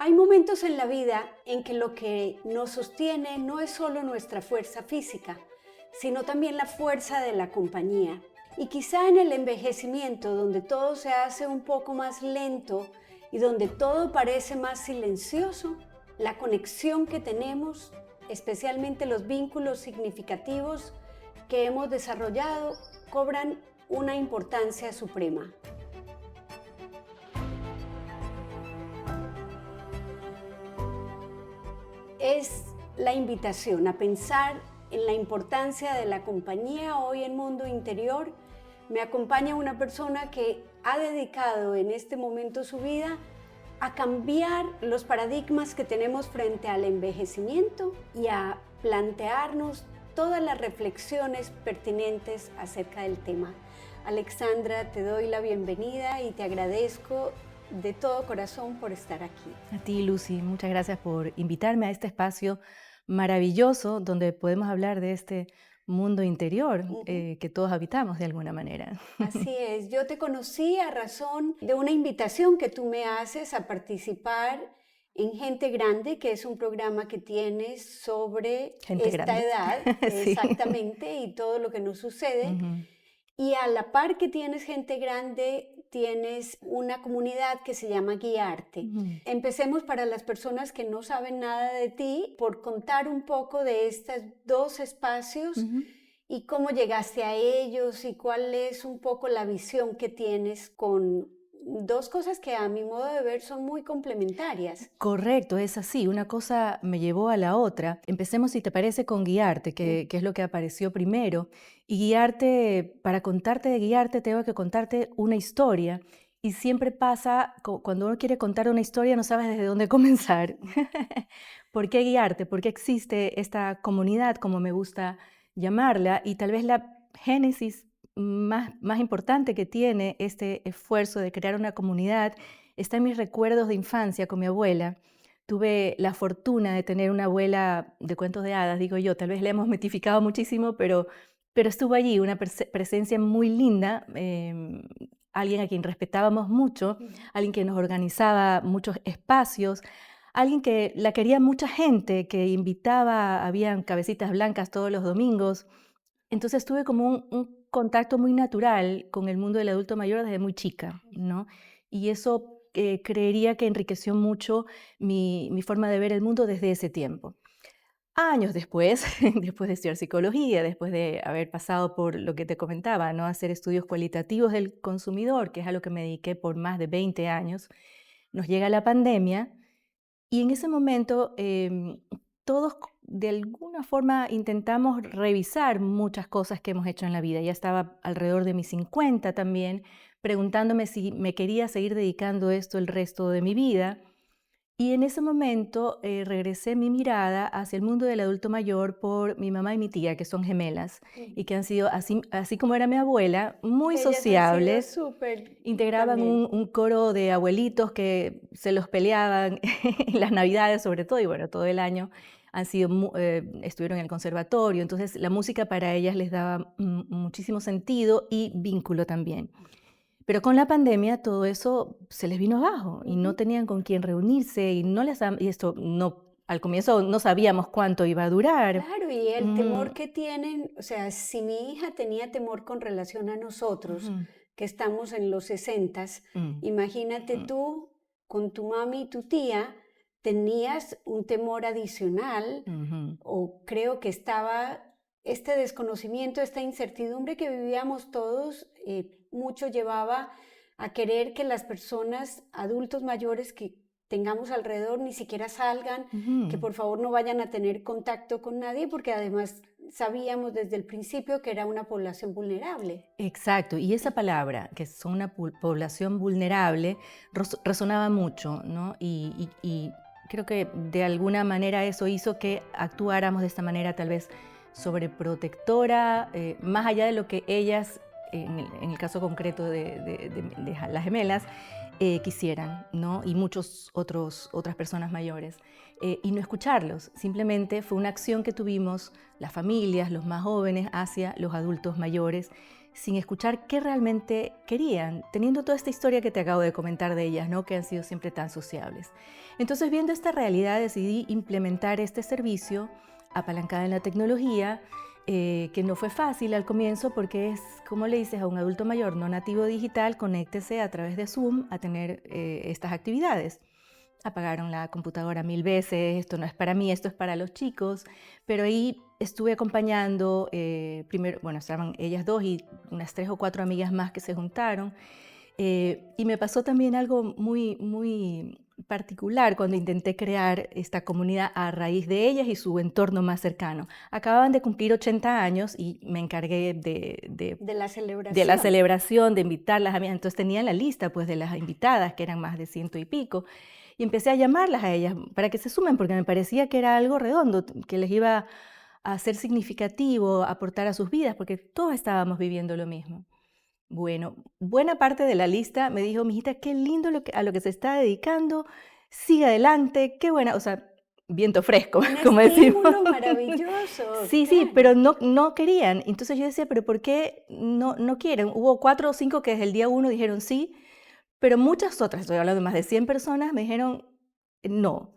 Hay momentos en la vida en que lo que nos sostiene no es solo nuestra fuerza física, sino también la fuerza de la compañía. Y quizá en el envejecimiento, donde todo se hace un poco más lento y donde todo parece más silencioso, la conexión que tenemos, especialmente los vínculos significativos que hemos desarrollado, cobran una importancia suprema. Es la invitación a pensar en la importancia de la compañía. Hoy en Mundo Interior me acompaña una persona que ha dedicado en este momento su vida a cambiar los paradigmas que tenemos frente al envejecimiento y a plantearnos todas las reflexiones pertinentes acerca del tema. Alexandra, te doy la bienvenida y te agradezco de todo corazón por estar aquí. A ti, Lucy, muchas gracias por invitarme a este espacio maravilloso donde podemos hablar de este mundo interior que todos habitamos de alguna manera. Así es, yo te conocí a razón de una invitación que tú me haces a participar en Gente Grande, que es un programa que tienes sobre Gente esta grande. edad, Sí. exactamente, y todo lo que nos sucede. Y a la par que tienes Gente Grande, tienes una comunidad que se llama Guiarte. Empecemos, para las personas que no saben nada de ti, por contar un poco de estos dos espacios y cómo llegaste a ellos y cuál es un poco la visión que tienes con dos cosas que a mi modo de ver son muy complementarias. Correcto, es así. Una cosa me llevó a la otra. Empecemos, si te parece, con guiarte, que es lo que apareció primero. Y guiarte, para contarte de guiarte, tengo que contarte una historia. Y siempre pasa, cuando uno quiere contar una historia, no sabes desde dónde comenzar. ¿Por qué guiarte? ¿Por qué existe esta comunidad, como me gusta llamarla? Y tal vez la génesis más importante que tiene este esfuerzo de crear una comunidad está en mis recuerdos de infancia con mi abuela. Tuve la fortuna de tener una abuela de cuentos de hadas, digo yo, tal vez la hemos mitificado muchísimo, pero estuvo allí, una presencia muy linda, alguien a quien respetábamos mucho, alguien que nos organizaba muchos espacios, alguien que la quería mucha gente, que invitaba, habían cabecitas blancas todos los domingos. Entonces tuve como un contacto muy natural con el mundo del adulto mayor desde muy chica, ¿no? Y eso creería que enriqueció mucho mi forma de ver el mundo desde ese tiempo. Años después, después de estudiar psicología, después de haber pasado por lo que te comentaba, ¿no? Hacer estudios cualitativos del consumidor, que es a lo que me dediqué por más de 20 años, nos llega la pandemia y en ese momento todos de alguna forma intentamos revisar muchas cosas que hemos hecho en la vida. Ya estaba alrededor de mis 50 también, preguntándome si me quería seguir dedicando esto el resto de mi vida. Y en ese momento regresé mi mirada hacia el mundo del adulto mayor por mi mamá y mi tía, que son gemelas, y que han sido, así como era mi abuela, muy Ellas han sido sociables. súper Integraban también. un coro de abuelitos que se los peleaban en las Navidades, sobre todo, y bueno, todo el año estuvieron en el conservatorio, entonces la música para ellas les daba muchísimo sentido y vínculo también. Pero con la pandemia todo eso se les vino abajo y no tenían con quién reunirse y esto no, al comienzo no sabíamos cuánto iba a durar. Claro, y el temor Ujú, que tienen, o sea, si mi hija tenía temor con relación a nosotros, ujú, que estamos en los 60, mm, imagínate mm, tú con tu mami y tu tía, tenías un temor adicional, ujú. o creo que estaba este desconocimiento, esta incertidumbre que vivíamos todos, mucho llevaba a querer que las personas, adultos mayores que tengamos alrededor, ni siquiera salgan, que Ujú. por favor no vayan a tener contacto con nadie, porque además sabíamos desde el principio que era una población vulnerable. Exacto, y esa palabra, que son una población vulnerable, resonaba mucho, ¿no? Y creo que de alguna manera eso hizo que actuáramos de esta manera tal vez sobreprotectora, más allá de lo que ellas, en el caso concreto de las gemelas, quisieran, ¿no? Y otras personas mayores. Y no escucharlos, simplemente fue una acción que tuvimos las familias, los más jóvenes, hacia los adultos mayores, sin escuchar qué realmente querían, teniendo toda esta historia que te acabo de comentar de ellas, ¿no? Que han sido siempre tan sociables. Entonces, viendo esta realidad, decidí implementar este servicio apalancada en la tecnología, que no fue fácil al comienzo porque es, como le dices a un adulto mayor no nativo digital, conéctese a través de Zoom a tener estas actividades. Apagaron la computadora 1000 veces, esto no es para mí, esto es para los chicos, pero ahí estuve acompañando, primero, bueno, estaban ellas dos y unas 3 o 4 amigas más que se juntaron, y me pasó también algo muy particular cuando intenté crear esta comunidad a raíz de ellas y su entorno más cercano. Acababan de cumplir 80 años y me encargué De la de la celebración. celebración, de invitarlas a mí. Entonces tenía la lista pues, de las invitadas, que eran más de 100 y pico, y empecé a llamarlas a ellas para que se sumen, porque me parecía que era algo redondo, que les iba a ser significativo, aportar a sus vidas, porque todos estábamos viviendo lo mismo. Bueno, buena parte de la lista me dijo, mijita, qué lindo a lo que se está dedicando, sigue adelante, qué buena, o sea, viento fresco, Un como decimos. estímulo maravilloso, Sí, sí, claro. pero no querían. Entonces yo decía, pero ¿por qué no quieren? Hubo 4 o 5 que desde el día 1 dijeron sí, pero muchas otras, estoy hablando de más de 100 personas, me dijeron no.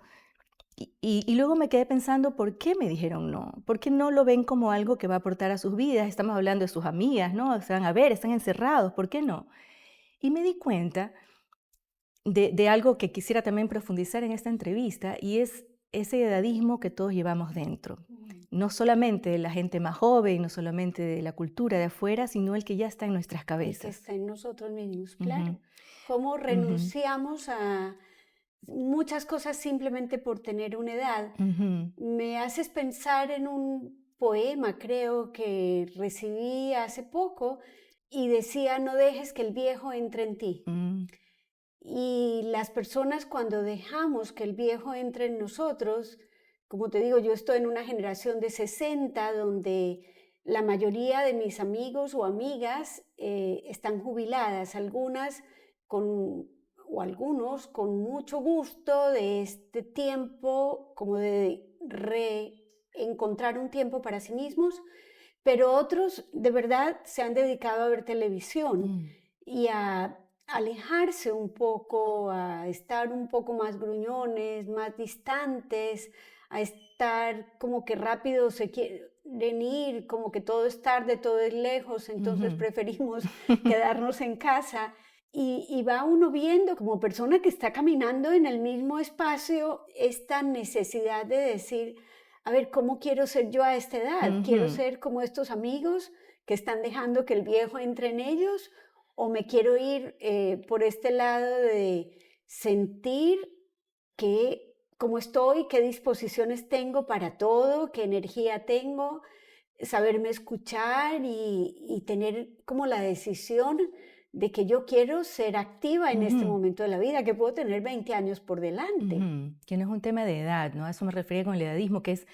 Y luego me quedé pensando, ¿por qué me dijeron no? ¿Por qué no lo ven como algo que va a aportar a sus vidas? Estamos hablando de sus amigas, ¿no? Se van a ver, están encerrados, ¿por qué no? Y me di cuenta de algo que quisiera también profundizar en esta entrevista, y es ese edadismo que todos llevamos dentro. No solamente de la gente más joven, no solamente de la cultura de afuera, sino el que ya está en nuestras El que cabezas. está en nosotros mismos, Ujú, claro. Cómo ujú, renunciamos a muchas cosas simplemente por tener una edad. ujú, Me haces pensar en un poema, creo, que recibí hace poco y decía, no dejes que el viejo entre en ti. mm, Y las personas cuando dejamos que el viejo entre en nosotros, como te digo, yo estoy en una generación de 60 donde la mayoría de mis amigos o amigas están jubiladas, algunas con, o algunos con mucho gusto de este tiempo, como de reencontrar un tiempo para sí mismos, pero otros de verdad se han dedicado a ver televisión mm, y a alejarse un poco, a estar un poco más gruñones, más distantes, a estar como que rápido se quieren ir, como que todo es tarde, todo es lejos, entonces ujú. preferimos quedarnos en casa. Y va uno viendo como persona que está caminando en el mismo espacio esta necesidad de decir, a ver, ¿cómo quiero ser yo a esta edad? ¿Quiero Ujú, ser como estos amigos que están dejando que el viejo entre en ellos? ¿O me quiero ir por este lado de sentir que cómo estoy, qué disposiciones tengo para todo, qué energía tengo, saberme escuchar y tener como la decisión de que yo quiero ser activa en este ujú, momento de la vida, que puedo tener 20 años por delante? ujú. Que no es un tema de edad, ¿no? A eso me refería con el edadismo, que es,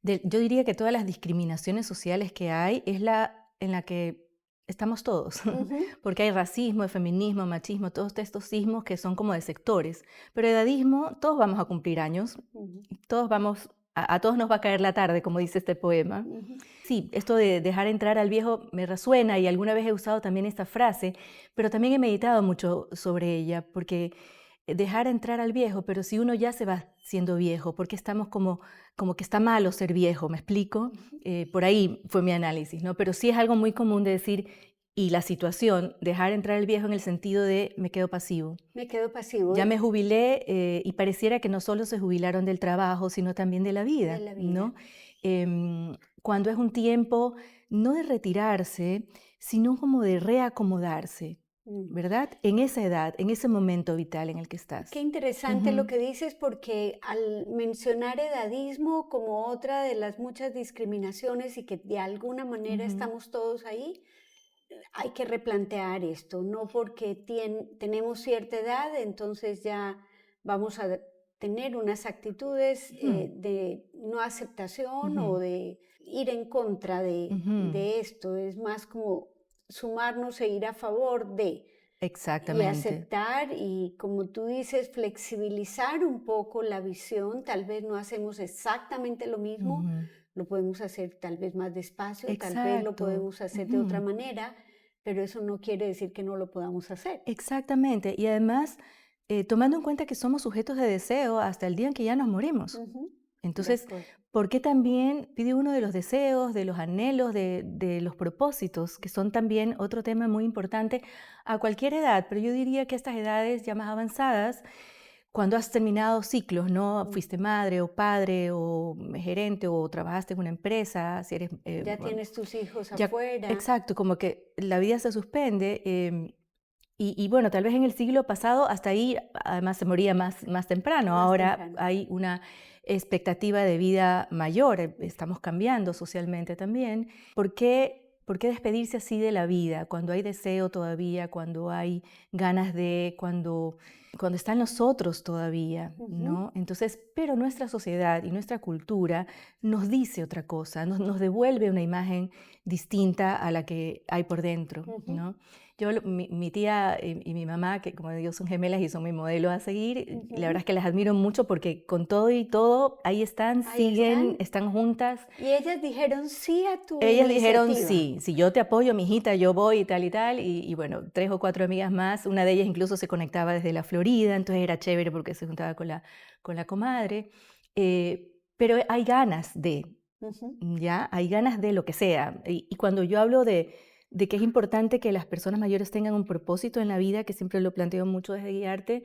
yo diría que todas las discriminaciones sociales que hay es la en la que estamos todos, Ujú, porque hay racismo, feminismo, machismo, todos estos sismos que son como de sectores, pero edadismo, todos vamos a cumplir años, ujú, todos vamos, a todos nos va a caer la tarde, como dice este poema. ujú, Sí, esto de dejar entrar al viejo me resuena y alguna vez he usado también esta frase, pero también he meditado mucho sobre ella, porque dejar entrar al viejo, pero si uno ya se va siendo viejo, porque estamos como que está malo ser viejo, ¿me explico? ujú. Por ahí fue mi análisis, ¿no? Pero sí es algo muy común de decir, y la situación, dejar entrar al viejo en el sentido de me quedo pasivo. Me quedo pasivo Ya me jubilé y pareciera que no solo se jubilaron del trabajo, sino también de la de vida, la vida. ¿no? Cuando es un tiempo no de retirarse, sino como de reacomodarse, Mm. ¿verdad? En esa edad, en ese momento vital en el que Qué estás. interesante lo Ujú, que dices porque al mencionar edadismo como otra de las muchas discriminaciones y que de alguna manera ujú, estamos todos ahí, hay que replantear esto, no porque tenemos cierta edad, entonces ya vamos a tener unas actitudes ujú, de no aceptación o ujú, de ir en contra ujú. de esto, es más como sumarnos e ir a favor de y Exactamente. aceptar y, como tú dices, flexibilizar un poco la visión. Tal vez no hacemos exactamente lo mismo, Ujú. lo podemos hacer tal vez más despacio, tal vez lo Exacto. podemos hacer de otra Ujú, manera, pero eso no quiere decir que no lo podamos hacer. Exactamente. Y además, tomando en cuenta que somos sujetos de deseo hasta el día en que ya nos morimos. Ujú, de Entonces, acuerdo. ¿por qué también pide uno de los deseos, de los anhelos, de los propósitos, que son también otro tema muy importante a cualquier edad? Pero yo diría que estas edades ya más avanzadas, cuando has terminado ciclos, ¿no? Mm. Fuiste madre o padre o gerente o trabajaste en una empresa, si eres, Ya bueno, tienes tus hijos ya, afuera, exacto, como que la vida se suspende. Y bueno, tal vez en el siglo pasado hasta ahí además se moría más temprano. más Ahora temprano. hay una expectativa de vida mayor, estamos cambiando socialmente también. ¿Por qué despedirse así de la vida cuando hay deseo todavía, cuando hay ganas de, cuando están los otros todavía, Ujú, ¿no? Entonces, pero nuestra sociedad y nuestra cultura nos dice otra cosa, nos devuelve una imagen distinta a la que hay por dentro, ujú, ¿no? Mi tía y mi mamá, que como digo son gemelas y son mi modelo a seguir, la verdad ujú. es que las admiro mucho porque con todo y todo, ahí están, Ahí siguen, están. están juntas. Y ellas dijeron sí a tu Ellas dijeron, iniciativa. sí, si yo te apoyo, mijita, yo voy y tal, y bueno, 3 o 4 amigas más, una de ellas incluso se conectaba desde la Florida, entonces era chévere porque se juntaba con la comadre, pero hay ganas de, Ujú, ¿ya? Hay ganas de lo que sea. Y cuando yo hablo de que es importante que las personas mayores tengan un propósito en la vida, que siempre lo planteo mucho desde Guiarte,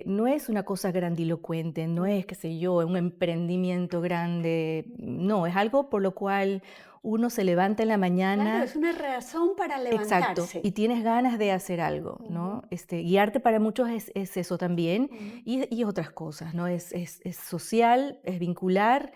no es una cosa grandilocuente, no mm. es, qué sé yo, un emprendimiento grande, no, es algo por lo cual uno se levanta en la Claro, mañana. es una razón para Exacto, y levantarse. tienes ganas de hacer algo, ¿no? Ujú, Guiarte para muchos es eso también ujú. y otras cosas, ¿no? Es social, es vincular.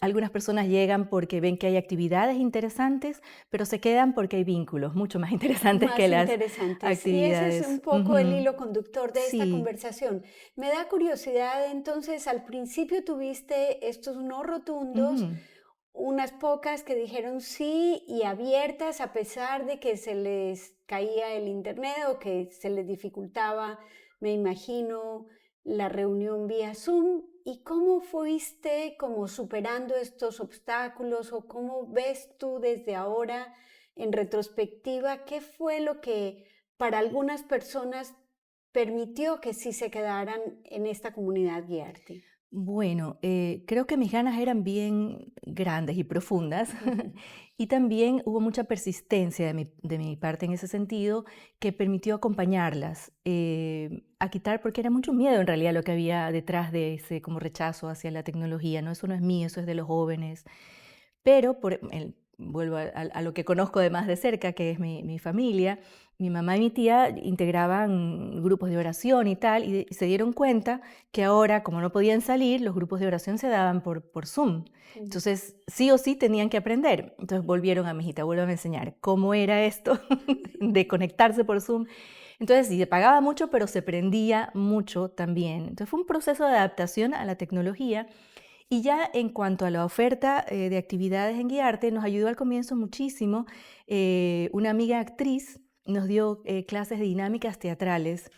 Algunas personas llegan porque ven que hay actividades interesantes, pero se quedan porque hay vínculos mucho más interesantes que Más las interesantes. Y ese es un actividades. poco el Ujú. hilo conductor de esta Sí. conversación. Me da curiosidad, entonces, al principio tuviste estos no rotundos, Ujú. unas pocas que dijeron sí y abiertas a pesar de que se les caía el internet o que se les dificultaba, me imagino, la reunión vía Zoom. ¿Y cómo fuiste como superando estos obstáculos o cómo ves tú desde ahora en retrospectiva qué fue lo que para algunas personas permitió que sí se quedaran en esta comunidad Guiarte? Bueno, creo que mis ganas eran bien grandes y profundas y también hubo mucha persistencia de mi parte en ese sentido que permitió acompañarlas a quitar, porque era mucho miedo en realidad lo que había detrás de ese como rechazo hacia la tecnología, ¿no? Eso no es mío, eso es de los jóvenes. Pero vuelvo a lo que conozco de más de cerca, que es mi familia. Mi mamá y mi tía integraban grupos de oración y tal, y se dieron cuenta que ahora, como no podían salir, los grupos de oración se daban por Zoom. Mm. Entonces, sí o sí tenían que aprender. Entonces volvieron a mi hijita, vuelvo a enseñar cómo era esto de conectarse por Zoom. Entonces, sí, se pagaba mucho, pero se prendía mucho también. Entonces, fue un proceso de adaptación a la tecnología y ya en cuanto a la oferta de actividades en Guiarte, nos ayudó al comienzo muchísimo. Una amiga actriz nos dio clases de dinámicas teatrales,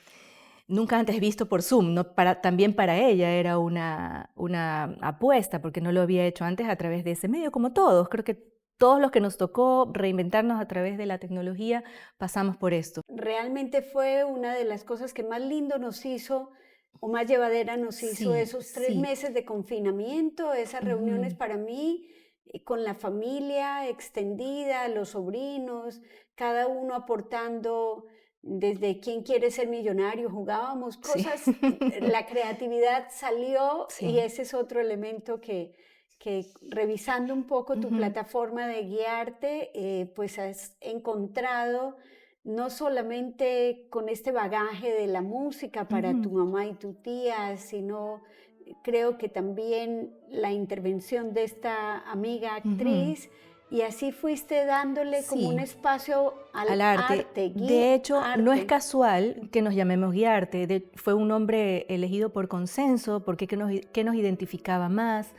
nunca antes visto por Zoom, ¿no? También para ella era una apuesta, porque no lo había hecho antes a través de ese medio, como todos. Creo que todos los que nos tocó reinventarnos a través de la tecnología pasamos por esto. Realmente fue una de las cosas que más lindo nos hizo o más llevadera nos hizo Sí, esos tres sí. meses de confinamiento, esas reuniones Ujú. para mí con la familia extendida, los sobrinos, cada uno aportando desde quién quiere ser millonario, jugábamos Sí. cosas, la creatividad salió y Sí. ese es otro elemento que revisando un poco tu Ujú, plataforma de guiarte, pues has encontrado no solamente con este bagaje de la música para tu ujú. mamá y tu tía, sino creo que también la intervención de esta amiga Ujú. actriz, y así fuiste dándole como un Sí. espacio al Al arte. arte, De hecho, no es arte. casual que nos llamemos Guiarte, fue un nombre elegido por consenso, porque qué nos identificaba más.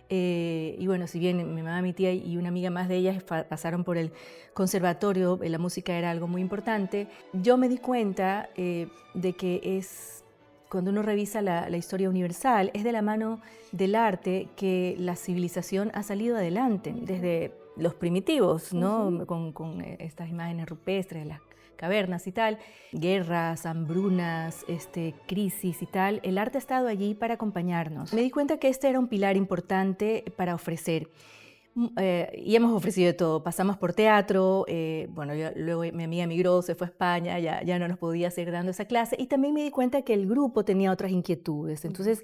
Y bueno, si bien mi mamá, mi tía y una amiga más de ellas pasaron por el conservatorio, la música era algo muy importante, yo me di cuenta de que cuando uno revisa la historia universal, es de la mano del arte que la civilización ha salido adelante, desde los primitivos, ¿no? Ujú. Con estas imágenes rupestres de las cavernas y tal, guerras, hambrunas, crisis y tal. El arte ha estado allí para acompañarnos. Me di cuenta que este era un pilar importante para ofrecer. Y hemos ofrecido de todo. Pasamos por teatro, bueno, luego mi amiga emigró, se fue a España, ya no nos podía seguir dando esa clase. Y también me di cuenta que el grupo tenía otras inquietudes. Ujú. Entonces,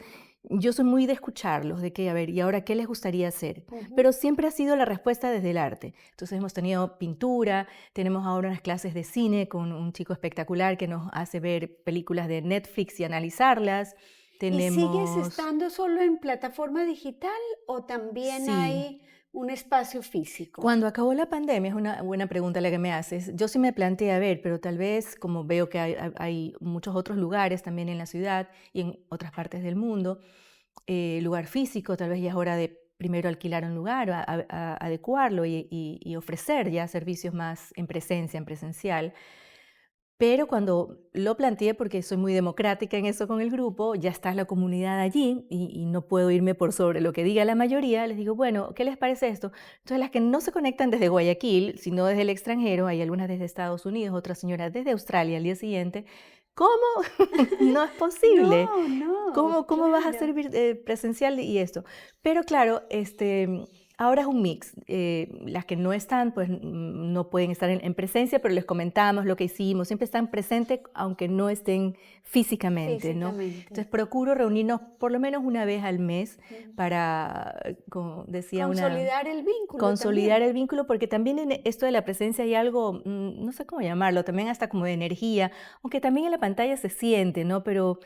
yo soy muy de escucharlos, de que, a ver, ¿y ahora qué les gustaría hacer? Ujú. Pero siempre ha sido la respuesta desde el arte. Entonces, hemos tenido pintura, tenemos ahora unas clases de cine con un chico espectacular que nos hace ver películas de Netflix y analizarlas. ¿Y sigues Tenemos, estando solo en plataforma digital o también sí. hay un espacio físico? Cuando acabó la pandemia, es una buena pregunta la que me haces. Yo sí me planteé, a ver, pero tal vez como veo que hay muchos otros lugares también en la ciudad y en otras partes del mundo, lugar físico, tal vez ya es hora de primero alquilar un lugar, adecuarlo y ofrecer ya servicios más en presencia, en presencial. Pero cuando lo planteé, porque soy muy democrática en eso con el grupo, ya está la comunidad allí y no puedo irme por sobre lo que diga la mayoría, les digo, bueno, ¿qué les parece esto? Entonces las que no se conectan desde Guayaquil, sino desde el extranjero, hay algunas desde Estados Unidos, otras señoras desde Australia al día siguiente, ¿cómo? No es posible. No, no, ¿Cómo vas a claro. hacer presencial y esto? Pero claro, ahora es un mix. Las que no están, pues no pueden estar en presencia, pero les comentamos lo que hicimos. Siempre están presentes, aunque no estén físicamente, ¿no? Físicamente. Entonces procuro reunirnos por lo menos una vez al mes Ujú. para, como decía una, Consolidar el vínculo consolidar también. el vínculo, porque también en esto de la presencia hay algo, no sé cómo llamarlo, también hasta como de energía, aunque también en la pantalla se siente, ¿no? Pero,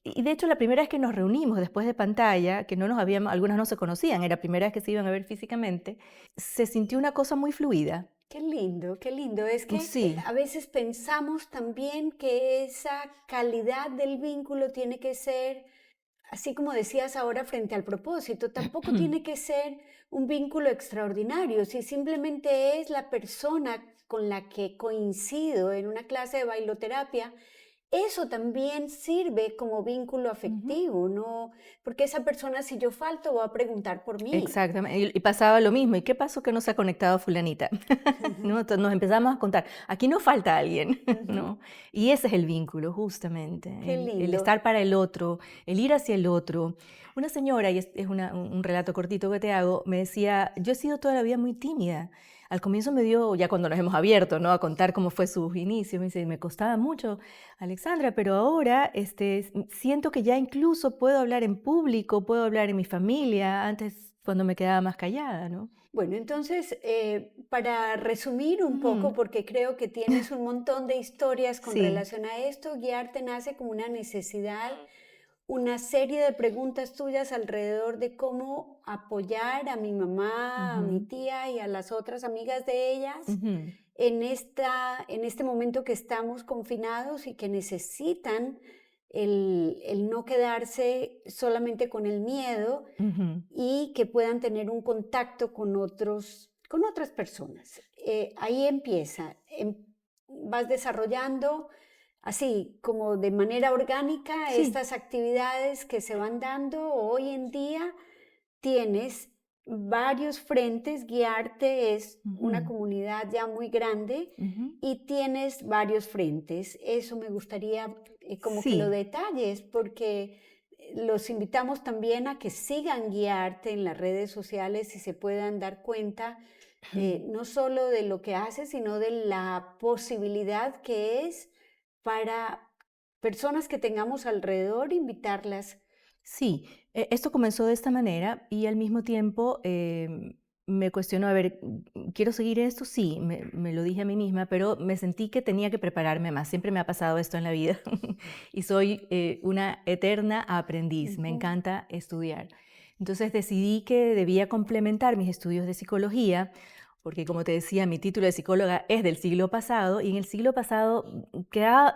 y de hecho la primera vez que nos reunimos después de pantalla, que no nos habíamos, algunas no se conocían, era la primera vez que se iban a ver físicamente, se sintió una cosa muy fluida. Qué lindo, qué lindo. Es que Sí. a veces pensamos también que esa calidad del vínculo tiene que ser, así como decías ahora frente al propósito, tampoco tiene que ser un vínculo extraordinario. Si simplemente es la persona con la que coincido en una clase de bailoterapia, eso también sirve como vínculo Ujú. afectivo, ¿no? Porque esa persona, si yo falto, va a preguntar por mí. Exactamente, y pasaba lo mismo, ¿y qué pasó que no se ha conectado fulanita? ¿No? Entonces nos empezamos a contar, aquí no falta alguien, Ujú. ¿no? Y ese es el vínculo, justamente, Qué el lindo. estar para el otro, el ir hacia el otro. Una señora, y es un relato cortito que te hago, me decía, yo he sido toda la vida muy tímida. Al comienzo me dio, ya cuando nos hemos abierto, ¿no? A contar cómo fue sus inicios, me dice, me costaba mucho, Alexandra, pero ahora siento que ya incluso puedo hablar en público, puedo hablar en mi familia, antes cuando me quedaba más callada, ¿no? Bueno, entonces, para resumir un poco, Ujú. porque creo que tienes un montón de historias con Sí. relación a esto, Guiarte nace como una necesidad, una serie de preguntas tuyas alrededor de cómo apoyar a mi mamá, a mi Ujú, tía y a las otras amigas de ellas ujú, en este momento que estamos confinados y que necesitan el no quedarse solamente con el miedo ujú. y que puedan tener un contacto con otras personas. Ahí empieza, vas desarrollando así como de manera orgánica Sí. estas actividades que se van dando. Hoy en día tienes varios frentes, Guiarte es una Ujú, comunidad ya muy grande ujú. y tienes varios frentes. Eso me gustaría como que lo Sí. detalles porque los invitamos también a que sigan Guiarte en las redes sociales y se puedan dar cuenta no solo de lo que hace, sino de la posibilidad que es para personas que tengamos alrededor, invitarlas. Sí, esto comenzó de esta manera y al mismo tiempo me cuestionó, a ver, ¿quiero seguir esto? Sí, me lo dije a mí misma, pero me sentí que tenía que prepararme más. Siempre me ha pasado esto en la vida y soy una eterna aprendiz, me Ujú. encanta estudiar. Entonces decidí que debía complementar mis estudios de psicología, porque como te decía, mi título de psicóloga es del siglo pasado y en el siglo pasado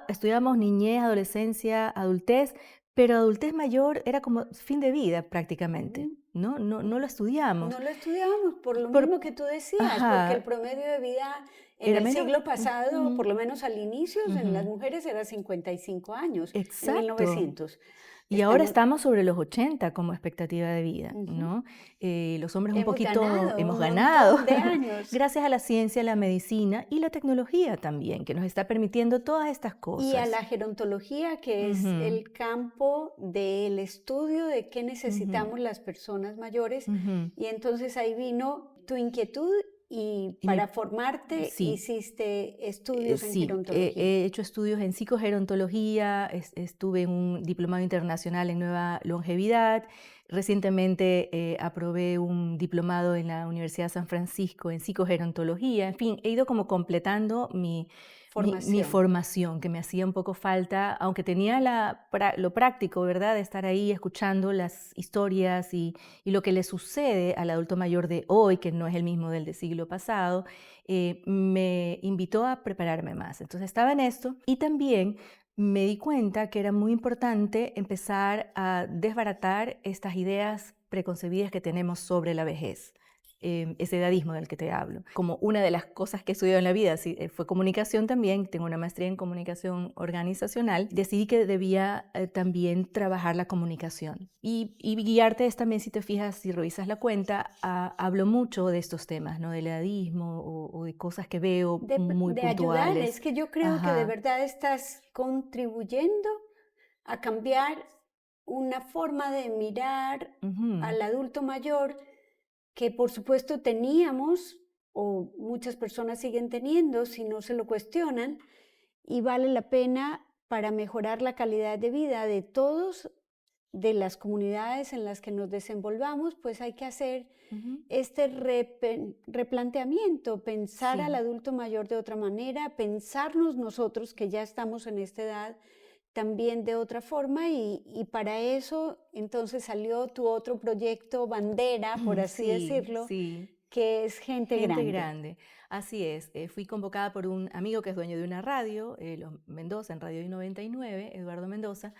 estudiamos niñez, adolescencia, adultez, pero adultez mayor era como fin de vida prácticamente, Ujú. ¿no? No lo estudiamos. No lo estudiábamos por lo Por mismo que tú decías, porque el ajá, promedio de vida en era el menor. siglo pasado, por Ujú, lo menos al inicio, en las ujú. mujeres era 55 años, en Exacto. 1900. Y ahora Estamos, estamos sobre los 80 como expectativa de vida, ujú, ¿no? Los hombres un hemos poquito ganado hemos un ganado montón de años. gracias a la ciencia, la medicina y la tecnología también, que nos está permitiendo todas estas Y a cosas. la gerontología, que es Ujú, el campo del estudio de qué ujú, necesitamos las personas mayores. ujú. Y entonces ahí vino tu inquietud y Y para mi formarte sí. hiciste estudios en Sí, gerontología. he hecho estudios en psicogerontología, estuve en un diplomado internacional en nueva longevidad. Recientemente aprobé un diplomado en la Universidad de San Francisco en psicogerontología. En fin, he ido como completando mi Formación. formación, que me hacía un poco falta, aunque tenía lo práctico, ¿verdad? De estar ahí escuchando las historias y lo que le sucede al adulto mayor de hoy, que no es el mismo del siglo pasado. Me invitó a prepararme más. Entonces estaba en esto y también me di cuenta que era muy importante empezar a desbaratar estas ideas preconcebidas que tenemos sobre la vejez. Ese edadismo del que te hablo. Como una de las cosas que he estudiado en la vida sí, fue comunicación también, tengo una maestría en comunicación organizacional, decidí que debía también trabajar la comunicación. Y guiarte es también, si te fijas, si revisas la cuenta, hablo mucho de estos temas, ¿no? Del edadismo o de cosas que veo muy De ayudar, es puntuales. que yo creo que de Ajá. verdad estás contribuyendo a cambiar una forma de mirar Ujú. al adulto mayor que por supuesto teníamos o muchas personas siguen teniendo si no se lo cuestionan y vale la pena para mejorar la calidad de vida de todos, de las comunidades en las que nos desenvolvamos, pues hay que hacer Ujú. este replanteamiento, pensar al Sí. adulto mayor de otra manera, pensarnos nosotros que ya estamos en esta edad también de otra forma y para eso entonces salió tu otro proyecto bandera, por así Sí, decirlo, sí. que es Gente Gente Grande. grande, así es. Fui convocada por un amigo que es dueño de una radio, Los Mendoza, en Radio I99, Eduardo Mendoza,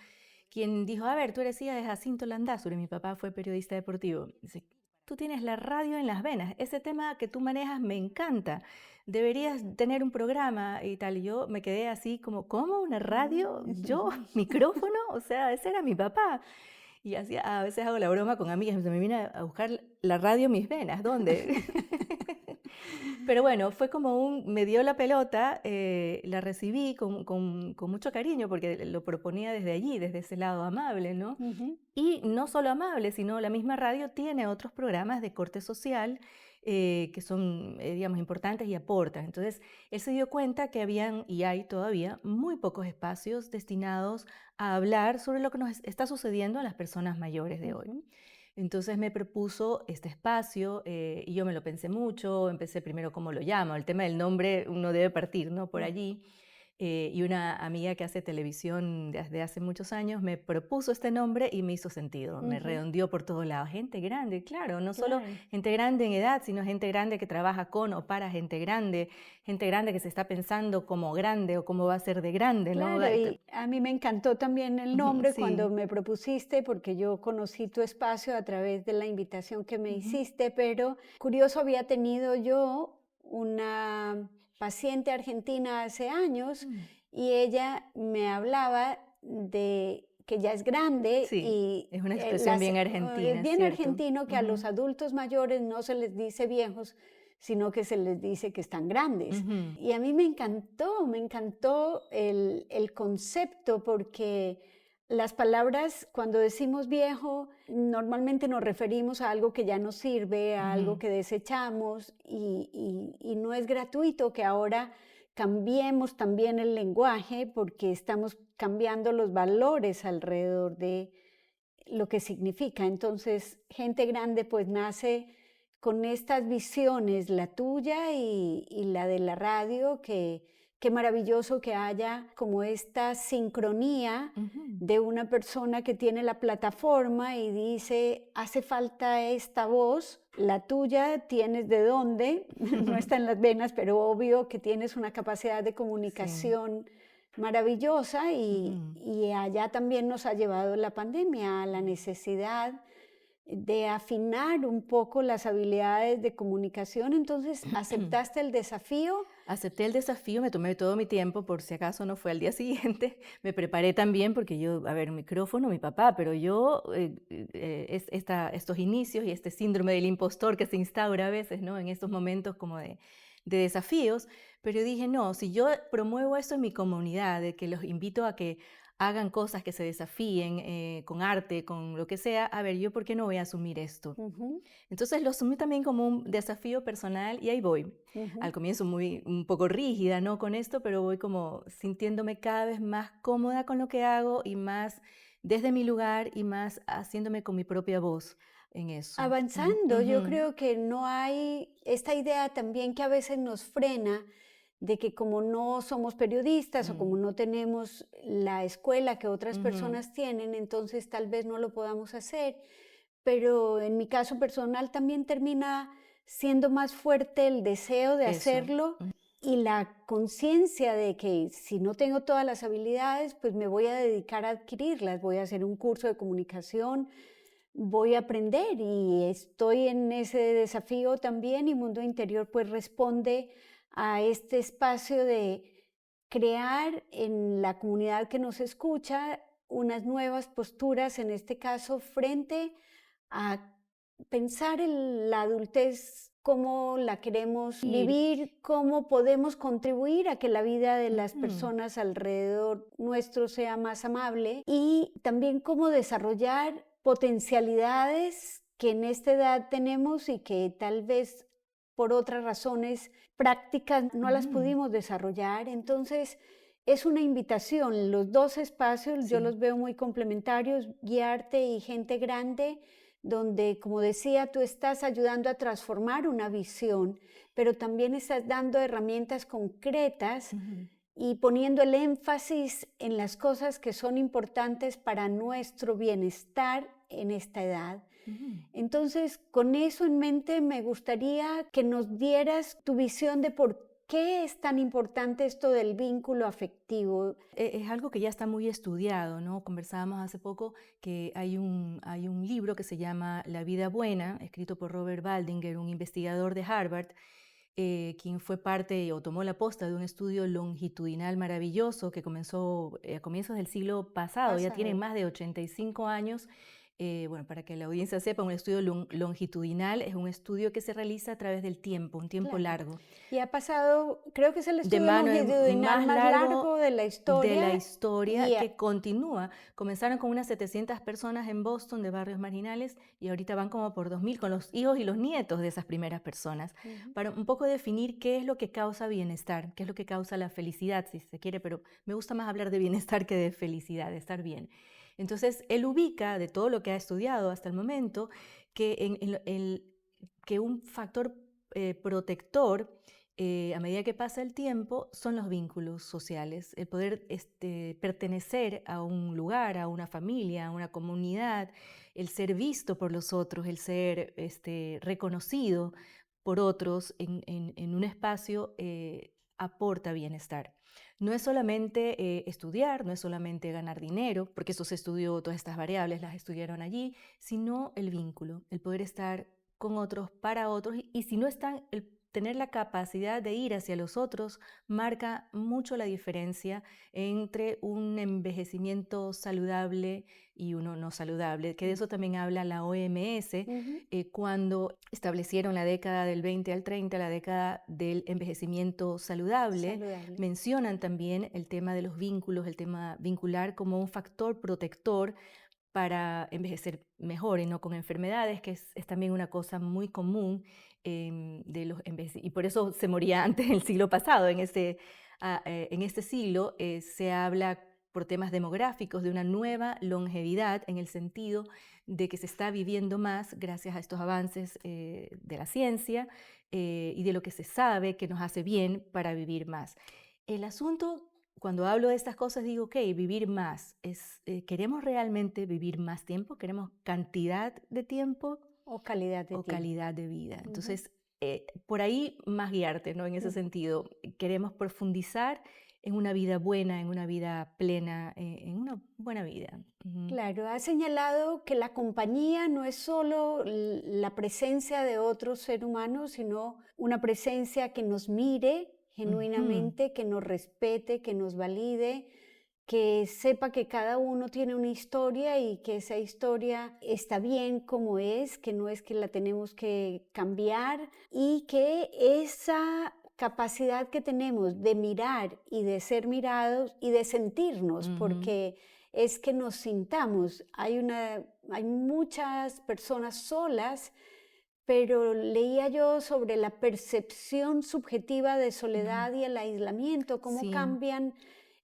quien dijo, a ver, tú eres hija de Jacinto Landázuri, mi papá fue periodista deportivo. Dice, tú tienes la radio en las venas, ese tema que tú manejas me encanta, deberías tener un programa y tal. Y yo me quedé así como, ¿cómo? ¿Una radio? ¿Yo? ¿Micrófono? O sea, ese era mi papá. Y así, a veces hago la broma con amigas, me vine a buscar la radio en mis venas, ¿dónde? Pero bueno, fue como me dio la pelota, la recibí con mucho cariño porque lo proponía desde allí, desde ese lado amable, ¿no? Ujú. Y no solo amable, sino la misma radio tiene otros programas de corte social que son, digamos, importantes y aportan. Entonces, él se dio cuenta que habían, y hay todavía, muy pocos espacios destinados a hablar sobre lo que nos está sucediendo a las personas mayores de hoy. Ujú. Entonces me propuso este espacio y yo me lo pensé mucho, empecé primero cómo lo llamo, el tema del nombre uno debe partir, ¿no? Por allí. Y una amiga que hace televisión desde hace muchos años me propuso este nombre y me hizo sentido, me Ujú. redondeó por todos lados. Gente grande, claro, no solo Claro. gente grande en edad, sino gente grande que trabaja con o para gente grande que se está pensando como grande o cómo va a ser de grande, ¿no? Claro, y a mí me encantó también el nombre cuando Sí. me propusiste, porque yo conocí tu espacio a través de la invitación que me Ujú. hiciste, pero curioso, había tenido yo una paciente argentina hace años Mm. y ella me hablaba de que ya es grande Sí, y es una expresión bien es argentina, es bien cierto. argentino que a los Ujú, adultos mayores no se les dice viejos, sino que se les dice que están grandes. ujú, Y a mí me encantó el concepto porque las palabras, cuando decimos viejo, normalmente nos referimos a algo que ya no sirve, a algo ujú. que desechamos y no es gratuito que ahora cambiemos también el lenguaje porque estamos cambiando los valores alrededor de lo que significa. Entonces, gente grande pues nace con estas visiones, la tuya y la de la radio, que qué maravilloso que haya como esta sincronía Ujú. de una persona que tiene la plataforma y dice, hace falta esta voz, la tuya tienes de dónde, no está en las venas, pero obvio que tienes una capacidad de Sí. comunicación maravillosa Ujú. y allá también nos ha llevado la pandemia a la necesidad de afinar un poco las habilidades de comunicación. Entonces, ¿aceptaste el desafío Acepté el desafío, me tomé todo mi tiempo, por si acaso no fue al día siguiente. Me preparé también porque yo, a ver, micrófono, mi papá, pero yo, estos inicios y este síndrome del impostor que se instaura a veces, ¿no? En estos momentos como de desafíos, pero dije, no, si yo promuevo esto en mi comunidad, de que los invito a que hagan cosas que se desafíen con arte, con lo que sea, a ver, yo por qué no voy a asumir esto. Ujú, Entonces lo asumí también como un desafío personal y ahí voy. Al ujú. comienzo un poco rígida, ¿no? Con esto, pero voy como sintiéndome cada vez más cómoda con lo que hago y más desde mi lugar y más haciéndome con mi propia voz en eso. Avanzando, yo Ujú, creo que no hay esta idea también que a veces nos frena de que como no somos periodistas o como mm, no tenemos la escuela que otras ujú, personas tienen, entonces tal vez no lo podamos hacer. Pero en mi caso personal también termina siendo más fuerte el deseo de eso. hacerlo y la conciencia de que si no tengo todas las habilidades, pues me voy a dedicar a adquirirlas. Voy a hacer un curso de comunicación, voy a aprender y estoy en ese desafío también y Mundo Interior pues responde a este espacio de crear en la comunidad que nos escucha unas nuevas posturas, en este caso frente a pensar en la adultez, cómo la queremos Ir. vivir, cómo podemos contribuir a que la vida de las Ujú, personas alrededor nuestro sea más amable y también cómo desarrollar potencialidades que en esta edad tenemos y que tal vez por otras razones prácticas no las ujú, pudimos desarrollar. Entonces, es una invitación. Los dos espacios yo sí. los veo muy complementarios, guiarte y gente grande, donde, como decía, tú estás ayudando a transformar una visión, pero también estás dando herramientas concretas Ujú, y poniendo el énfasis en las cosas que son importantes para nuestro bienestar en esta edad. ujú. Entonces, con eso en mente, me gustaría que nos dieras tu visión de por qué es tan importante esto del vínculo afectivo. Es algo que ya está muy estudiado, ¿no? Conversábamos hace poco que hay un libro que se llama La vida buena, escrito por Robert Baldinger, un investigador de Harvard, quien fue parte o tomó la posta de un estudio longitudinal maravilloso que comenzó a comienzos del siglo pasado, ya tiene Pasado. más de 85 años. Bueno, para que la audiencia sepa, un estudio longitudinal es un estudio que se realiza a través del tiempo, un tiempo Claro. largo. Y ha pasado, creo que es el De estudio mano longitudinal más más largo largo de la de la historia historia y que continúa. Comenzaron con unas 700 personas en Boston de barrios marginales y ahorita van como por 2000 con los hijos y los nietos de esas primeras personas, ujú, para un poco definir qué es lo que causa bienestar, qué es lo que causa la felicidad, si se quiere, pero me gusta más hablar de bienestar que de felicidad, de estar bien. Entonces, él ubica, de todo lo que ha estudiado hasta el momento, que, que un factor protector a medida que pasa el tiempo, son los vínculos sociales, el poder pertenecer a un lugar, a una familia, a una comunidad, el ser visto por los otros, el ser reconocido por otros en un espacio aporta bienestar. No es solamente estudiar, no es solamente ganar dinero, porque eso se estudió, todas estas variables las estudiaron allí, sino el vínculo, el poder estar con otros, para otros, y si no están, el tener la capacidad de ir hacia los otros marca mucho la diferencia entre un envejecimiento saludable y uno no saludable, que de eso también habla la OMS ujú, cuando establecieron la década del 20 al 30, la década del envejecimiento saludable. saludable. Mencionan también el tema de los vínculos, el tema vincular como un factor protector para envejecer mejor y no con enfermedades, que es también una cosa muy común de los y por eso se moría antes en el siglo pasado. En este siglo se habla por temas demográficos de una nueva longevidad en el sentido de que se está viviendo más gracias a estos avances de la ciencia y de lo que se sabe que nos hace bien para vivir más. El asunto cuando hablo de estas cosas digo, ok, vivir más. ¿Queremos realmente vivir más tiempo? ¿Queremos cantidad de tiempo O calidad de o tiempo. calidad de vida? Ujú, Entonces, por ahí más guiarte, ¿no? En ese ujú. sentido, queremos profundizar en una vida buena, en una vida plena, en una buena vida. Ujú. Claro, ha señalado que la compañía no es solo la presencia de otro ser humano, sino una presencia que nos mire, genuinamente, que nos respete, que nos valide, que sepa que cada uno tiene una historia y que esa historia está bien como es, que no es que la tenemos que cambiar, y que esa capacidad que tenemos de mirar y de ser mirados y de sentirnos, porque es que nos sintamos. Hay muchas personas solas, pero leía yo sobre la percepción subjetiva de soledad y el aislamiento, cómo Sí. cambian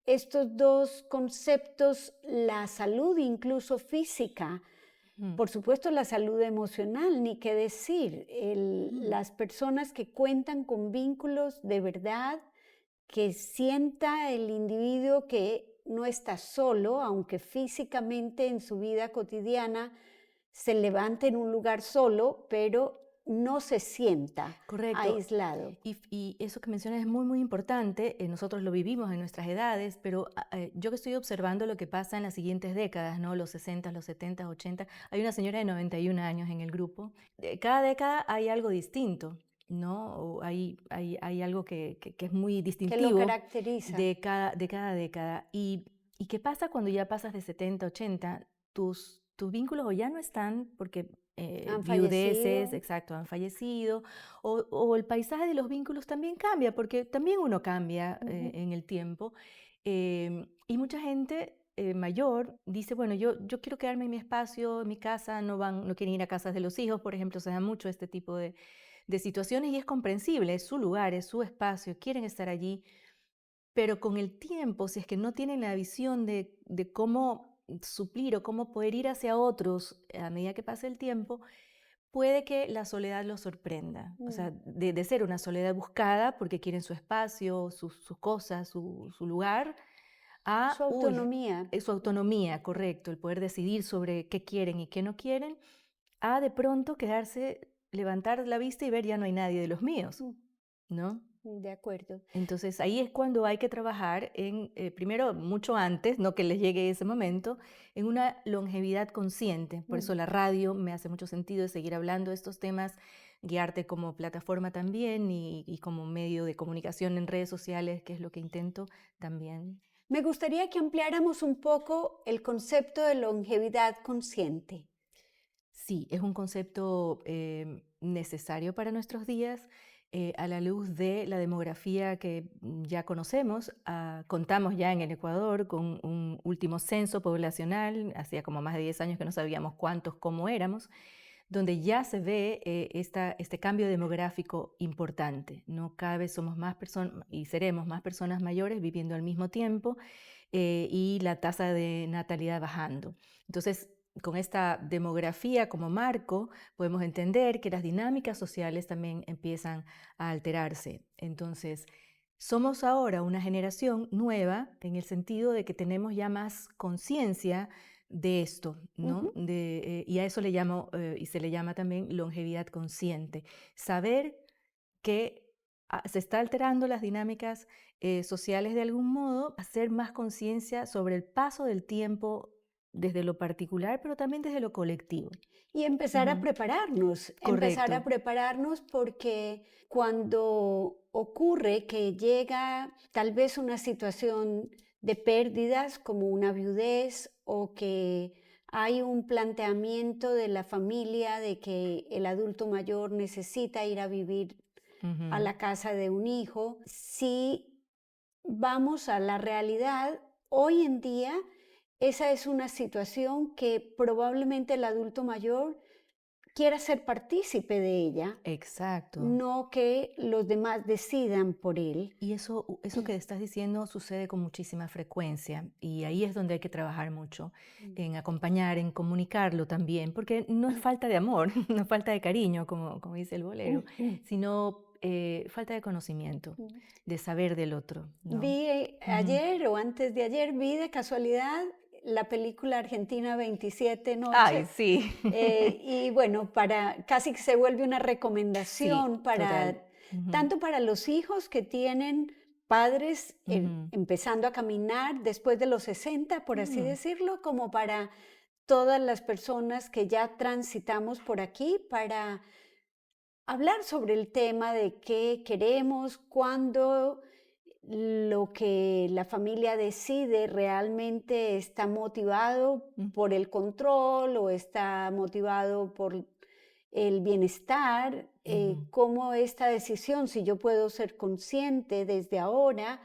estos dos conceptos, la salud incluso física, por supuesto la salud emocional, ni qué decir, las personas que cuentan con vínculos de verdad, que sienta el individuo que no está solo, aunque físicamente en su vida cotidiana se levante en un lugar solo, pero no se sienta Correcto. aislado. Y eso que mencionas es muy, muy importante. Nosotros lo vivimos en nuestras edades, pero yo que estoy observando lo que pasa en las siguientes décadas, ¿no? Los 60, los 70, 80. Hay una señora de 91 años en el grupo. Cada década hay algo distinto, ¿no? O hay algo que es muy ¿Qué lo distintivo caracteriza? de cada década. ¿Y qué pasa cuando ya pasas de 70, 80? Tus vínculos o ya no están porque Han viudeces, fallecido. exacto, han fallecido, o el paisaje de los vínculos también cambia, porque también uno cambia en el tiempo. Y mucha gente mayor dice, bueno, yo quiero quedarme en mi espacio, en mi casa, no quieren ir a casas de los hijos, por ejemplo, se da mucho este tipo de situaciones y es comprensible, es su lugar, es su espacio, quieren estar allí, pero con el tiempo, si es que no tienen la visión de cómo suplir o cómo poder ir hacia otros a medida que pase el tiempo, puede que la soledad los sorprenda. O sea, de ser una soledad buscada porque quieren su espacio, sus cosas, su lugar, Su a, uy, autonomía. su autonomía, correcto, el poder decidir sobre qué quieren y qué no quieren, a de pronto quedarse, levantar la vista y ver ya no hay nadie de los míos, ¿no? De acuerdo. Entonces ahí es cuando hay que trabajar primero, mucho antes, no que les llegue ese momento, en una longevidad consciente. Por eso la radio me hace mucho sentido de seguir hablando de estos temas, guiarte como plataforma también y como medio de comunicación en redes sociales, que es lo que intento también. Me gustaría que ampliáramos un poco el concepto de longevidad consciente. Sí, es un concepto necesario para nuestros días a la luz de la demografía que ya conocemos. Contamos ya en el Ecuador con un último censo poblacional, hacía como más de 10 años que no sabíamos cuántos, cómo éramos, donde ya se ve este cambio demográfico importante, ¿no? Cada vez somos más personas y seremos más personas mayores viviendo al mismo tiempo y la tasa de natalidad bajando. Entonces, con esta demografía como marco, podemos entender que las dinámicas sociales también empiezan a alterarse. Entonces, somos ahora una generación nueva en el sentido de que tenemos ya más conciencia de esto, ¿no? Y a eso le llamo, y se le llama también longevidad consciente. Saber que se está alterando las dinámicas sociales de algún modo, hacer más conciencia sobre el paso del tiempo desde lo particular, pero también desde lo colectivo. Y empezar a Ujú. prepararnos Correcto. porque cuando ocurre que llega tal vez una situación de pérdidas como una viudez o que hay un planteamiento de la familia de que el adulto mayor necesita ir a vivir a Ujú. la casa de un hijo, si vamos a la realidad, hoy en día esa es una situación que probablemente el adulto mayor quiera ser partícipe de ella, Exacto. no que los demás decidan por él. Y eso que estás diciendo sucede con muchísima frecuencia y ahí es donde hay que trabajar mucho, en acompañar, en comunicarlo también, porque no es falta de amor, no es falta de cariño, como dice el bolero, sino falta de conocimiento, de saber del otro, ¿no? Vi Ujú. ayer o antes de ayer, vi de casualidad la película argentina 27 Ay, noches. sí. Y bueno, casi que se vuelve una Sí, recomendación total. Ujú, tanto para los hijos que tienen padres ujú, empezando a caminar después de los 60, por así mm, decirlo, como para todas las personas que ya transitamos por aquí, para hablar sobre el tema de qué queremos, cuándo lo que la familia decide realmente está motivado por el control o está motivado por el bienestar, cómo esta decisión, si yo puedo ser consciente desde ahora,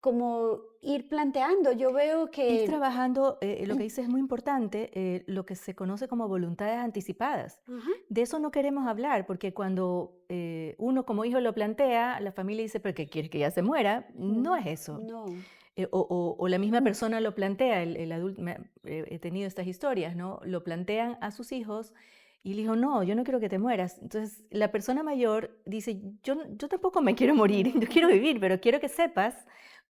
como ir planteando. Yo veo Ir que trabajando, lo que dices es muy importante, lo que se conoce como voluntades anticipadas. ajá, De eso no queremos hablar, porque cuando uno como hijo lo plantea, la familia dice, pero ¿qué quieres que ya se muera? No es eso. no, O la misma persona lo plantea, el adulto, he tenido estas historias, ¿no? Lo plantean a sus hijos y el hijo, no, yo no quiero que te mueras. Entonces la persona mayor dice, yo tampoco me quiero morir, yo quiero vivir, pero quiero que sepas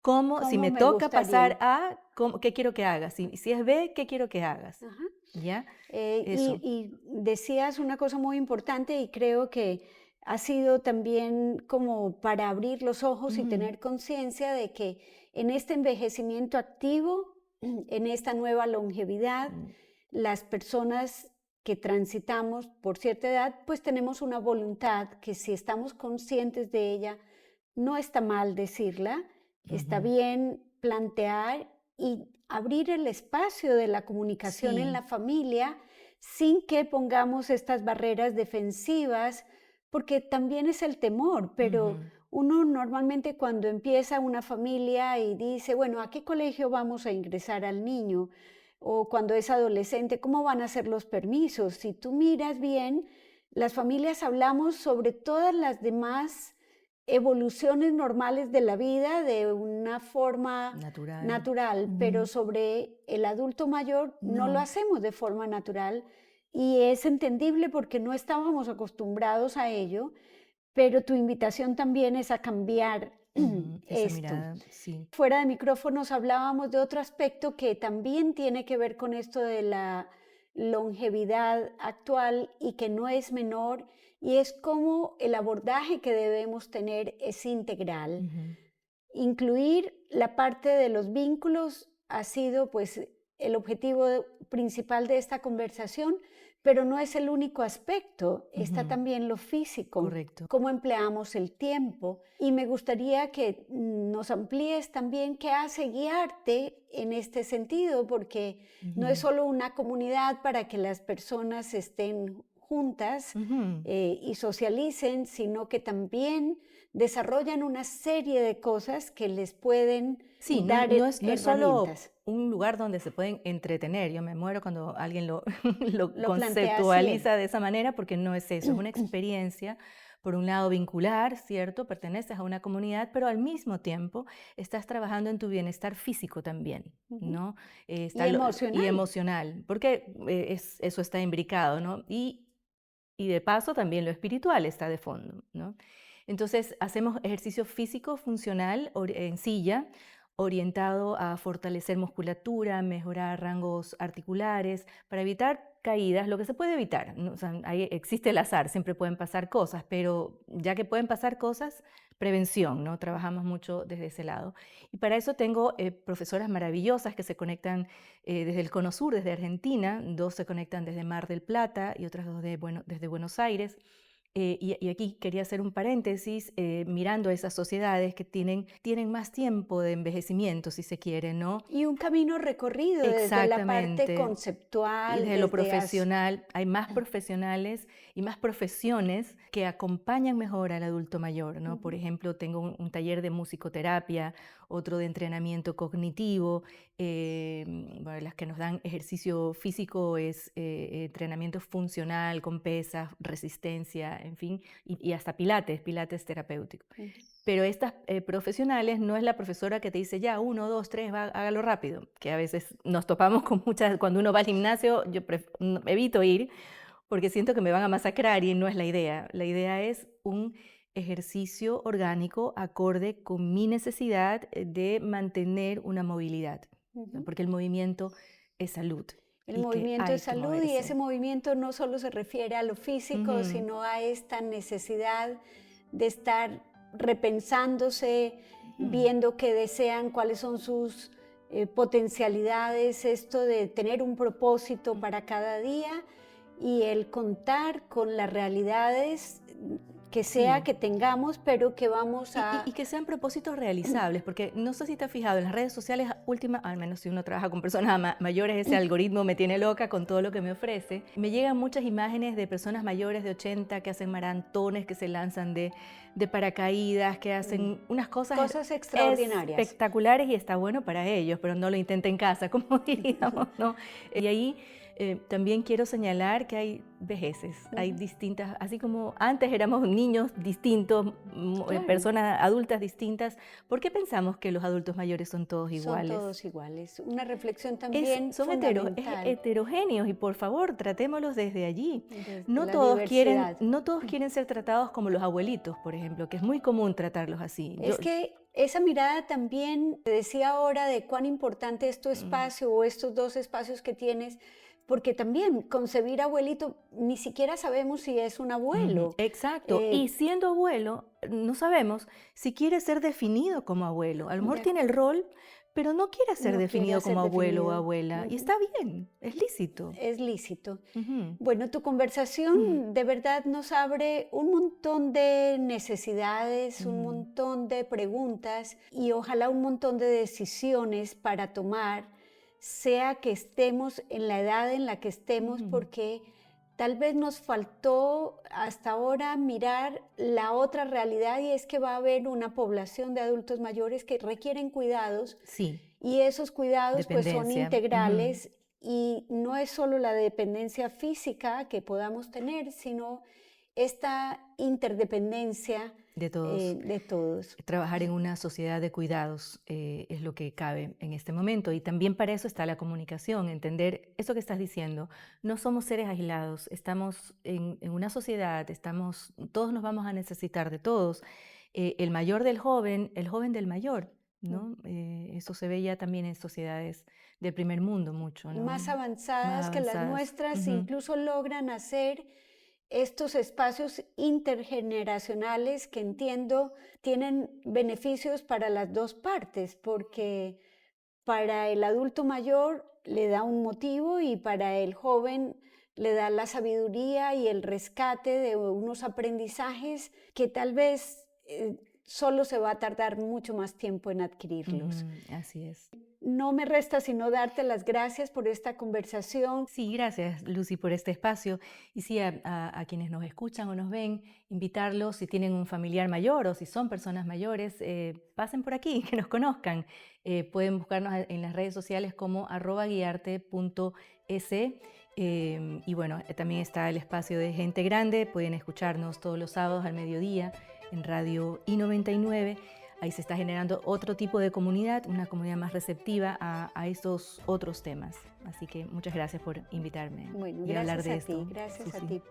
cómo, si cómo me me toca pasar gustaría. a, qué quiero que hagas. Si es B, ¿qué quiero que hagas? Ajá. ¿Ya? Y, Eso. y decías una cosa muy importante y creo que ha sido también como para abrir los ojos y Ujú, tener conciencia de que en este envejecimiento activo, en esta nueva longevidad, mm, las personas que transitamos por cierta edad, pues tenemos una voluntad que si estamos conscientes de ella, no está mal decirla, está ujú. bien plantear y abrir el espacio de la comunicación en Sí. la familia sin que pongamos estas barreras defensivas, porque también es el temor, pero Ujú, uno normalmente cuando empieza una familia y dice, bueno, ¿a qué colegio vamos a ingresar al niño? O cuando es adolescente, ¿cómo van a ser los permisos? Si tú miras bien, las familias hablamos sobre todas las demás evoluciones normales de la vida de una forma natural. natural, pero Ujú. sobre el adulto mayor no lo No. hacemos de forma natural y es entendible porque no estábamos acostumbrados a ello, pero tu invitación también es a cambiar Esa esto. mirada, sí. Fuera de micrófonos hablábamos de otro aspecto que también tiene que ver con esto de la longevidad actual y que no es menor, y es cómo el abordaje que debemos tener es integral. Ujú, Incluir la parte de los vínculos ha sido pues el objetivo principal de esta conversación, pero no es el único aspecto, está ujú. también lo físico, Correcto. cómo empleamos el tiempo. Y me gustaría que nos amplíes también qué hace guiarte en este sentido, porque no es Ujú, solo una comunidad para que las personas estén juntas ujú. y socialicen, sino que también desarrollan una serie de cosas que les pueden Sí, dar no es solo herramientas. un lugar donde se pueden entretener. Yo me muero cuando alguien lo, lo Lo plantea así. conceptualiza de esa manera, porque no es eso, es una experiencia, por un lado vincular, ¿cierto? Perteneces a una comunidad, pero al mismo tiempo estás trabajando en tu bienestar físico también, ¿no? Y Y emocional. emocional, porque eso está imbricado, ¿no? Y de paso también lo espiritual está de fondo, ¿no? Entonces hacemos ejercicio físico funcional en silla, orientado a fortalecer musculatura, mejorar rangos articulares, para evitar caídas, lo que se puede evitar, ¿no? O sea, ahí existe el azar, siempre pueden pasar cosas, pero ya que pueden pasar cosas, prevención, ¿no? Trabajamos mucho desde ese lado. Y para eso tengo profesoras maravillosas que se conectan desde el Cono Sur, desde Argentina, dos se conectan desde Mar del Plata y otras dos desde Buenos Aires. Y aquí quería hacer un paréntesis, mirando a esas sociedades que tienen más tiempo de envejecimiento, si se quiere, ¿no? Y un camino recorrido desde la parte Exactamente. Y conceptual, desde lo desde... profesional, hay más profesionales y más profesiones que acompañan mejor al adulto mayor, ¿no? Por ejemplo, tengo un taller de musicoterapia, otro de entrenamiento cognitivo, bueno, las que nos dan ejercicio físico es entrenamiento funcional con pesas, resistencia, en fin, y hasta pilates terapéutico. Pero estas profesionales no es la profesora que te dice ya, uno, dos, tres, hágalo rápido, que a veces nos topamos con muchas, cuando uno va al gimnasio, yo evito ir porque siento que me van a masacrar y no es la idea. La idea es un ejercicio orgánico acorde con mi necesidad de mantener una movilidad, ¿no? Porque el movimiento es salud El y que movimiento hay es que salud y ese moverse. movimiento no solo se refiere a lo físico, Ujú, sino a esta necesidad de estar repensándose, ujú, viendo qué desean, cuáles son sus potencialidades, esto de tener un propósito para cada día y el contar con las realidades que sea Sí. que tengamos, pero que vamos a... Y que sean propósitos realizables, porque no sé si te has fijado, en las redes sociales al menos si uno trabaja con personas mayores, ese algoritmo me tiene loca con todo lo que me ofrece. Me llegan muchas imágenes de personas mayores de 80 que hacen maratones, que se lanzan de paracaídas, que hacen unas cosas Cosas extraordinarias. espectaculares y está bueno para ellos, pero no lo intenten en casa, como diríamos, ¿no? Y ahí también quiero señalar que hay vejeces, hay distintas, así como antes éramos niños distintos, Claro, personas adultas distintas, ¿por qué pensamos que los adultos mayores son todos son iguales? todos iguales. Una reflexión también Son fundamental heterogéneos y por favor tratémoslos desde allí. desde la diversidad. No todos quieren ser tratados como los abuelitos, por ejemplo, que es muy común tratarlos así. Es que esa mirada también, te decía ahora de cuán importante es tu Mm, espacio o estos dos espacios que tienes, porque también concebir abuelito, ni siquiera sabemos si es un ujú, abuelo. exacto. Eh, Y siendo abuelo, no sabemos si quiere ser definido como abuelo. A lo mejor de tiene el rol, pero no quiere ser No quiere definido ser como abuelo o definido. abuela. Y está bien, es lícito. Es lícito. Ujú, Bueno, tu ujú, conversación de verdad nos abre un montón de necesidades, un ujú, montón de preguntas y ojalá un montón de decisiones para tomar, sea que estemos en la edad en la que estemos, ujú. porque tal vez nos faltó hasta ahora mirar la otra realidad y es que va a haber una población de adultos mayores que requieren cuidados Sí, y esos cuidados pues son dependencia. Ujú, integrales y no es solo la dependencia física que podamos tener, sino esta interdependencia de todos. de todos. Trabajar en una sociedad de cuidados es lo que cabe en este momento y también para eso está la comunicación, entender eso que estás diciendo. No somos seres aislados, estamos en una sociedad, todos nos vamos a necesitar de todos. El mayor del joven, el joven del mayor, ¿no? Eso se ve ya también en sociedades del primer mundo mucho, Más ¿no? Más avanzadas que las avanzadas. nuestras, Ujú, incluso logran hacer estos espacios intergeneracionales que entiendo tienen beneficios para las dos partes, porque para el adulto mayor le da un motivo y para el joven le da la sabiduría y el rescate de unos aprendizajes que tal vez solo se va a tardar mucho más tiempo en adquirirlos. ujú, así es. No me resta sino darte las gracias por esta conversación. Sí, gracias Lucy por este espacio. Y sí, a quienes nos escuchan o nos ven, invitarlos si tienen un familiar mayor o si son personas mayores, pasen por aquí, que nos conozcan. Pueden buscarnos en las redes sociales como @guiarte.es. Y bueno, también está el espacio de Gente Grande, pueden escucharnos todos los sábados al mediodía en Radio I99. Ahí se está generando otro tipo de comunidad, una comunidad más receptiva a estos otros temas. Así que muchas gracias por invitarme Bueno, y hablar gracias de a ti, esto, gracias a Susi. ti.